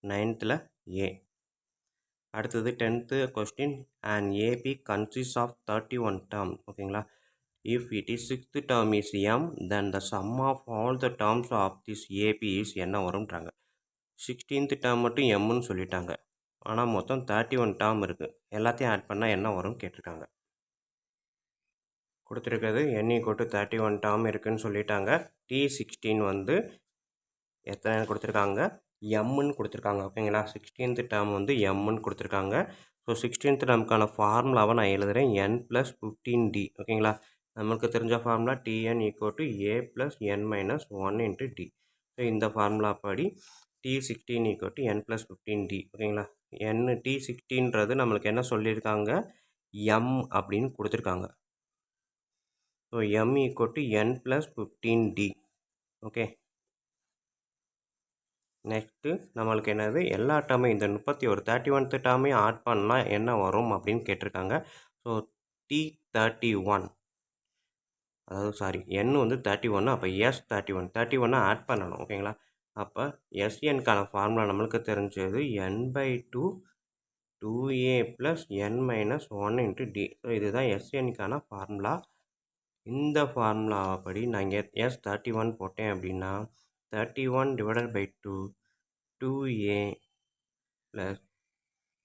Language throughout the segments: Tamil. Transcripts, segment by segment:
9th A. அடுத்தது 10th question. An AP consists of 31 term. ஓகேங்களா? If it is 6th term is M, then the sum of all the terms of this AP is என்ன வரும்ன்றாங்க. 16th term மட்டும் Mன்னு சொல்லிட்டாங்க. ஆனால் மொத்தம் 31 term இருக்குது. எல்லாத்தையும் ஆட் பண்ணால் என்ன வரும் கேட்டிருக்காங்க. கொடுத்துருக்கிறது n = 31 term இருக்குதுன்னு சொல்லிட்டாங்க. T16 வந்து எத்தனை கொடுத்துருக்காங்க, எம்முன்னு கொடுத்துருக்காங்க. ஓகேங்களா? 16th term வந்து எம்முன்னு கொடுத்துருக்காங்க. ஸோ 16th termக்கான ஃபார்முலாவை நான் எழுதுகிறேன், n + 15d. ஓகேங்களா? நமக்கு தெரிஞ்ச formula Tn = a + n - 1 × d. So இந்த ஃபார்முலா படி T16 = n + 15d. ஓகேங்களா? T16ன்றது நம்மளுக்கு என்ன சொல்லியிருக்காங்க, m அப்படின்னு கொடுத்துருக்காங்க. So m = n + 15d. Okay. Next நம்மளுக்கு என்னது, எல்லா டேர்மையும் இந்த 31th டேர்மையும் ஆட் பண்ணால் என்ன வரும் அப்படின்னு கேட்டிருக்காங்க. ஸோ T31, அதாவது n வந்து 31, அப்போ S31 ஆட் பண்ணணும். ஓகேங்களா? அப்போ SNக்கான ஃபார்முலா நம்மளுக்கு தெரிஞ்சது n/2 2a + n - 1 × d. So இதுதான் SNக்கான ஃபார்முலா. இந்த ஃபார்முலாவை படி நான் இங்கே S31 போட்டேன் அப்படின்னா 31/2 2a +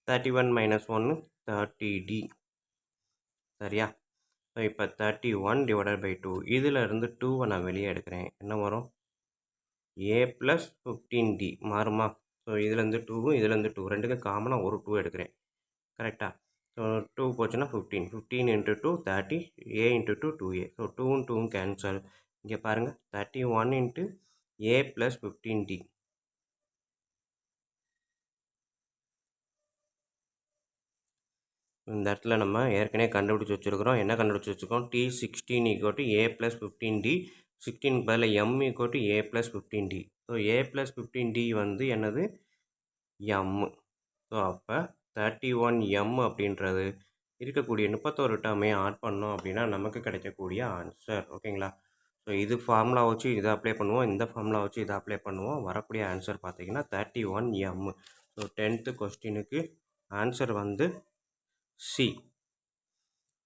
31 - 1 30d. சரியா? ஸோ இப்போ 31/2 இதிலிருந்து 2வை நான் வெளியே எடுக்கிறேன். என்ன வரும், a + 15d மாறுமா? ஸோ இதுலேருந்து 2வும் இதுலேருந்து 2 ரெண்டுக்கும் காமனாக ஒரு 2 எடுக்கிறேன். கரெக்டாக? ஸோ 2 போச்சுன்னா 15 × 2 30, a × 2 2a. ஸோ 2வும் 2வும் கேன்சல். இங்கே பாருங்கள், 31 × a + 15d. இந்த இடத்துல நம்ம ஏற்கனவே கண்டுபிடிச்சி வச்சுருக்கிறோம். என்ன கண்டுபிடிச்சி வச்சுருக்கோம், T16 = a + 15d. 16 பதில் m = a + 15d. So a + 15d வந்து என்னது, m. ஸோ அப்போ 31m அப்படின்றது இருக்கக்கூடிய 31 டேர்மையும் ஆட் பண்ணோம் அப்படின்னா நமக்கு கிடைக்கக்கூடிய ஆன்சர். ஓகேங்களா? ஸோ இது ஃபார்முலா வச்சு இதை அப்ளை பண்ணுவோம், இந்த ஃபார்முலா வச்சு இதை அப்ளை பண்ணுவோம். வரக்கூடிய ஆன்சர் பார்த்தீங்கன்னா 31m. ஸோ 10th கொஸ்டினுக்கு ஆன்சர் வந்து C.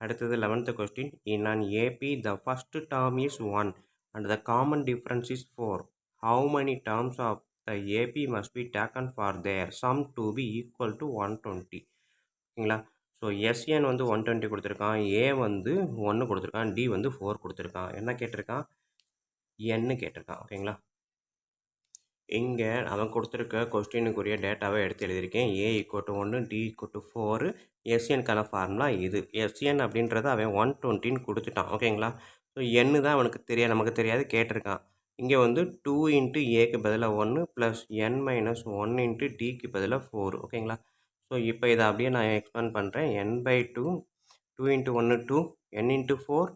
அடுத்தது 11th question. In an AP, the first term is 1 and the common difference is 4. How many terms of the AP must be taken for their sum to be equal to 120? ஓகேங்களா? ஸோ SN வந்து 120 கொடுத்துருக்கான், A வந்து 1 கொடுத்துருக்கான், D வந்து 4 கொடுத்துருக்கான். என்ன கேட்டிருக்கான், N கேட்டிருக்கான். ஓகேங்களா? இங்கே அவன் கொடுத்துருக்க கொஸ்டினுக்குரிய டேட்டாவை எடுத்து எழுதியிருக்கேன். A = 1, D = 4. SNக்கான ஃபார்முலா இது. SN அப்படின்றத அவன் 120ன்னு கொடுத்துட்டான். ஓகேங்களா? ஸோ n தான் அவனுக்கு நமக்கு தெரியாது கேட்டிருக்கான். இங்கே வந்து 2 × Aக்கு பதிலாக 1 + n - 1 × Dக்கு பதிலாக 4. ஓகேங்களா? ஸோ இப்போ இதை அப்படியே நான் எக்ஸ்பேண்ட் பண்ணுறேன். n/2 2 × 1 2, n × 4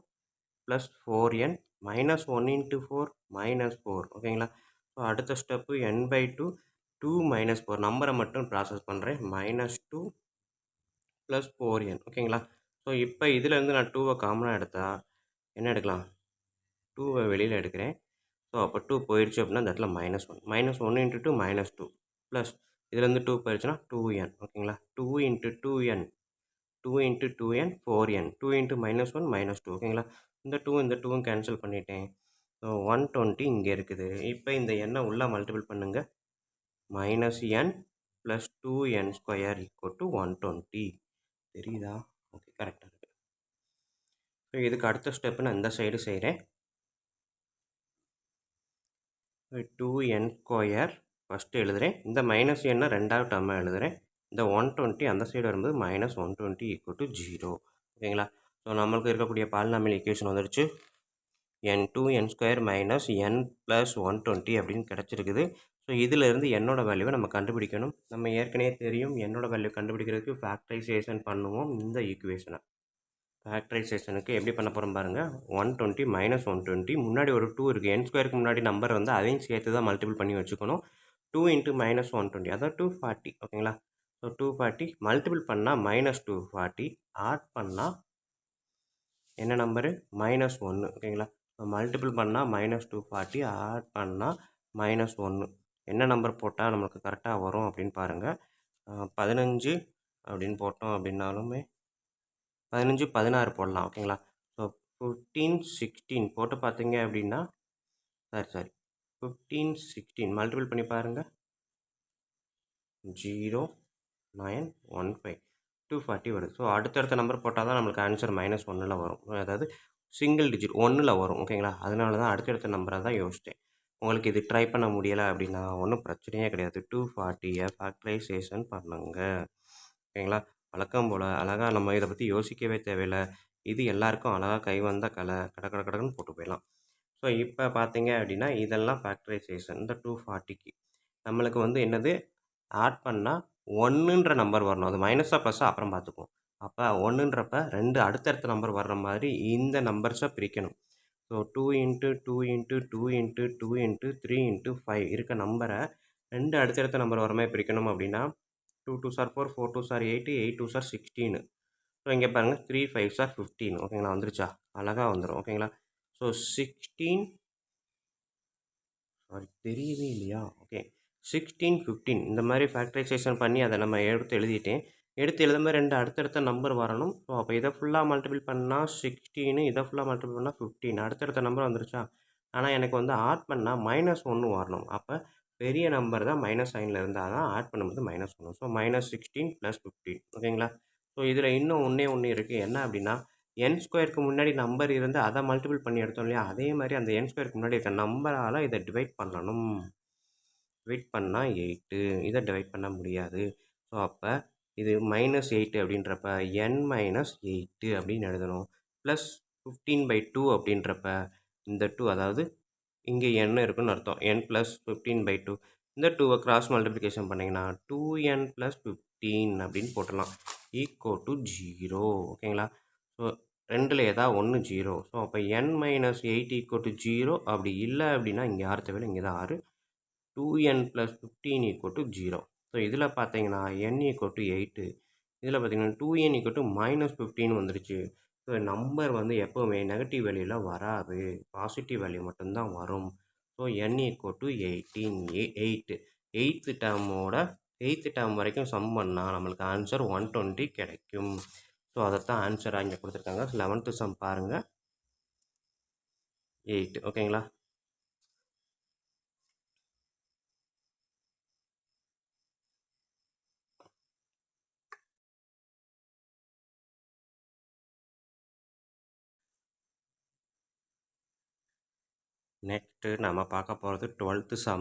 + 4n - 1 × 4 -4. ஓகேங்களா? ஸோ அடுத்த ஸ்டெப்பு n/2 2 - 4 நம்பரை மட்டும் ப்ராசஸ் பண்ணுறேன். -2 + 4n. ஓகேங்களா? ஸோ இப்போ இதிலேருந்து நான் 2வை காமனாக எடுத்தால் என்ன எடுக்கலாம், 2வை வெளியில் எடுக்கிறேன். ஸோ அப்போ 2 போயிடுச்சு அப்படின்னா இந்த இடத்துல -1 -1 × 2 -2 ப்ளஸ் இதுலேருந்து 2 போயிடுச்சுன்னா 2n. ஓகேங்களா? 2 × 2n 2 × 2n 4n 2 × -1 -2. ஓகேங்களா? இந்த 2வும் கேன்சல் பண்ணிட்டேன். ஸோ 120 இங்கே இருக்குது. இப்போ இந்த எண்ணை உள்ளே மல்டிபிள் பண்ணுங்கள். -n + 2n² = 120. தெரியுதா? ஓகே, கரெக்டாக இருக்குது. ஸோ இதுக்கு அடுத்த ஸ்டெப்பு நான் இந்த சைடு செய்கிறேன். 2n² ஃபஸ்ட்டு எழுதுகிறேன். இந்த -n ரெண்டாவது டேர்மாக எழுதுகிறேன். இந்த 120 அந்த சைடு வரும்போது -120 = 0. ஓகேங்களா? ஸோ நம்மளுக்கு இருக்கக்கூடிய பாலினாமியல் ஈக்குவேஷன் வந்துடுச்சு. n2 n² - n + 120 அப்படின்னு கிடச்சிருக்குது. ஸோ இதிலிருந்து என்னோட வேல்யூவை நம்ம கண்டுபிடிக்கணும். நம்ம ஏற்கனவே தெரியும், என்னோட வேல்யூ கண்டுபிடிக்கிறதுக்கு ஃபேக்டரைசேஷன் பண்ணுவோம். இந்த ஈக்குவேஷனை ஃபேக்டரைசேஷனுக்கு எப்படி பண்ண போகிறோம் பாருங்கள். 120 - 120 முன்னாடி ஒரு 2 இருக்குது. n²க்கு முன்னாடி நம்பர் வந்து அதையும் சேர்த்து தான் மல்டிபிள் பண்ணி வச்சுக்கணும். 2 × -120 அதான் 240. ஓகேங்களா? ஸோ 240 மல்டிபிள் பண்ணால் -240, ஆட் பண்ணால் என்ன நம்பரு, -1. ஓகேங்களா? ஸோ மல்டிபிள் பண்ணால் -240, ஆட் பண்ணால் -1. என்ன நம்பர் போட்டால் நம்மளுக்கு கரெக்டாக வரும் அப்படின்னு பாருங்கள். 15 அப்படின்னு போட்டோம் அப்படின்னாலுமே 15, 16 போடலாம். ஓகேங்களா? ஸோ 15, 16 போட்டு பார்த்தீங்க அப்படின்னா சாரி 15, 16 மல்டிபிள் பண்ணி பாருங்கள். 0, 9, 1, 5 240 வருது. ஸோ அடுத்தடுத்த நம்பர் போட்டால் தான் நம்மளுக்கு ஆன்சர் -1ல் வரும். அதாவது சிங்கிள் டிஜிட் 1ல் வரும். ஓகேங்களா? அதனால தான் அடுத்தடுத்த நம்பரை தான் யோசித்தேன். உங்களுக்கு இது ட்ரை பண்ண முடியலை அப்படின்னா ஒன்றும் பிரச்சனையே கிடையாது. 240 ஃபேக்டரைசேஷன் பண்ணுங்க. ஓகேங்களா? வழக்கம் போல் அழகா நம்ம இதை பற்றி யோசிக்கவே தேவையில்ல. இது எல்லாருக்கும் அழகா கைவந்த கலை. கட கட கடன்னு போட்டு போயிடலாம். ஸோ இப்போ பார்த்தீங்க அப்படின்னா இதெல்லாம் ஃபேக்டரைசேஷன். இந்த 240க்கு நம்மளுக்கு வந்து என்னது ஆட் பண்ணால் 1ன்ற நம்பர் வரணும். அது மைனஸா ப்ளஸ்ஸா அப்புறம் பார்த்துக்குவோம். அப்போ 1ன்றப்ப 2 அடுத்தடுத்த நம்பர் வர்ற மாதிரி இந்த நம்பர்ஸை பிரிக்கணும். So 2 into 2 into 2 into 2 into 3 into 5 இருக்க நம்பரை 2 அடுத்தடுத்த நம்பர் வர மாதிரி பிரிக்கணும் அப்படின்னா 2 2s are 4, 4 2s are 8, 8 2s are 16. So இங்கே பாருங்கள் 3 5s are 15. ஓகேங்களா? வந்துருச்சா? அழகாக வந்துடும். ஓகேங்களா? ஸோ 16 சாரி தெரியவே இல்லையா? ஓகே 16, 15 இந்த மாதிரி ஃபேக்டரைசேஷன் பண்ணி அதை நம்ம எடுத்து எழுதிட்டேன். எடுத்து எழுதும்போது 2 அடுத்தடுத்த நம்பர் வரணும். ஸோ அப்போ இதை ஃபுல்லாக மல்டிபிள் பண்ணால் 16, இதை ஃபுல்லாக மல்டிபிள் பண்ணால் 15 அடுத்தடுத்த நம்பர் வந்துருச்சா? ஆனால் எனக்கு வந்து ஆட் பண்ணால் -1 வரணும். அப்போ பெரிய நம்பர் தான் மைனஸ் சைனில் இருந்தால் தான் ஆட் பண்ணும்போது -1. ஸோ -16 + 15. ஓகேங்களா? ஸோ இதில் இன்னும் ஒன்று இருக்குது. என்ன அப்படின்னா n² முன்னாடி நம்பர் இருந்து அதை மல்டிபிள் பண்ணி எடுத்தோம் இல்லையா? அதே மாதிரி அந்த n² முன்னாடி இருக்க நம்பரால் இதை டிவைட் பண்ணணும். டிவைட் பண்ணால் 8. இதை டிவைட் பண்ண முடியாது. ஸோ அப்போ இது -8 அப்படின்றப்ப n - 8 அப்படின்னு எழுதணும். ப்ளஸ் 15/2 அப்படின்றப்ப இந்த 2 அதாவது இங்கே n இருக்குன்னு அர்த்தம். n + 15/2 இந்த 2வை கிராஸ் மல்டிப்ளிகேஷன் பண்ணிங்கன்னா 2n + 15 அப்படின்னு போட்டுடலாம். = 0. ஓகேங்களா? ஸோ 2ல் ஏதாவது ஒன்று 0. ஸோ அப்போ n - 8 = 0. அப்படி இல்லை அப்படின்னா இங்கே 6 தேவையில்லை, இங்கே தான் 6. 2n + 15 = 0. ஸோ இதில் பார்த்தீங்கன்னா n = 8. இதில் பார்த்தீங்கன்னா 2n = -15 வந்துருச்சு. ஸோ நம்பர் வந்து எப்போவுமே நெகட்டிவ் வேல்யூவில் வராது. பாசிட்டிவ் வேல்யூ மட்டும்தான் வரும். So n = 18. 8 8th டேர்ம் வரைக்கும் சம் பண்ணால் நம்மளுக்கு ஆன்சர் 120 கிடைக்கும். ஸோ அதைத்தான் ஆன்சராக இங்கே கொடுத்துருக்காங்க. 11th சம் பாருங்கள். 8. ஓகேங்களா? நெக்ஸ்ட்டு நம்ம பார்க்க போகிறது 12th சம்.